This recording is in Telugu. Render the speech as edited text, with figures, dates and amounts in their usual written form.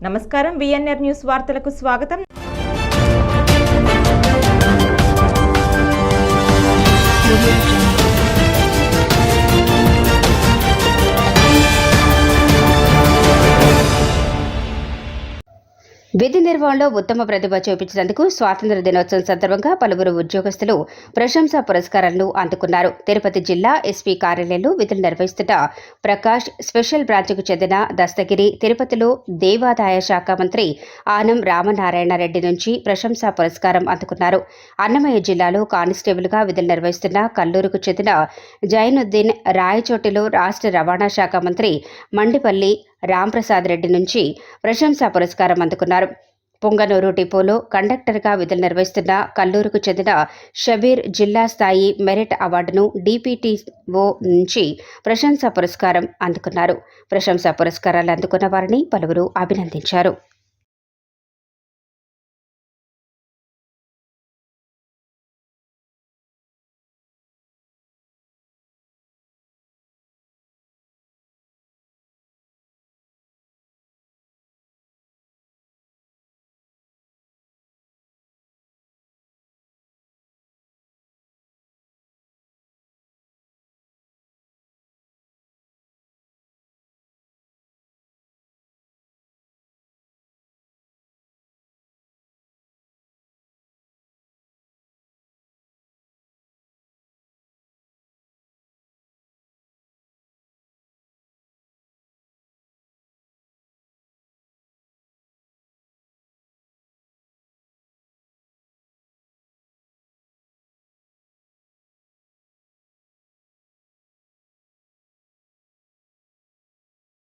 నమస్కారం, విఎన్ఆర్ న్యూస్ వార్తలకు స్వాగతం. విధి నిర్వహణలో ఉత్తమ ప్రతిభ చూపించినందుకు స్వాతంత్ర దినోత్సవం సందర్భంగా పలువురు ఉద్యోగస్తులు ప్రశంసా పురస్కారాలను అందుకున్నారు. తిరుపతి జిల్లా ఎస్పీ కార్యాలయంలో విధులు నిర్వహిస్తున్న ప్రకాష్ స్పెషల్ బ్రాంచ్కు చెందిన దస్తగిరి తిరుపతిలో దేవాదాయ శాఖ మంత్రి ఆనం రామనారాయణ రెడ్డి నుంచి ప్రశంసా పురస్కారం అందుకున్నారు. అన్నమయ్య జిల్లాలో కానిస్టేబుల్గా విధులు నిర్వహిస్తున్న కల్లూరుకు చెందిన జైనుద్దీన్ రాయచోటిలో రాష్ట్ర రవాణా శాఖ మంత్రి మండిపల్లి రాంప్రసాద్ రెడ్డి నుంచి ప్రశంసా పురస్కారం అందుకున్నారు. పొంగనూరు డిపోలో కండక్టర్గా విధులు నిర్వహిస్తున్న కల్లూరుకు చెందిన షబీర్ జిల్లా స్థాయి మెరిట్ అవార్డును డిపిటిఓ నుంచి ప్రశంసా పురస్కారం అందుకున్నారు. ప్రశంసా పురస్కారాలు అందుకున్న వారిని పలువురు అభినందించారు.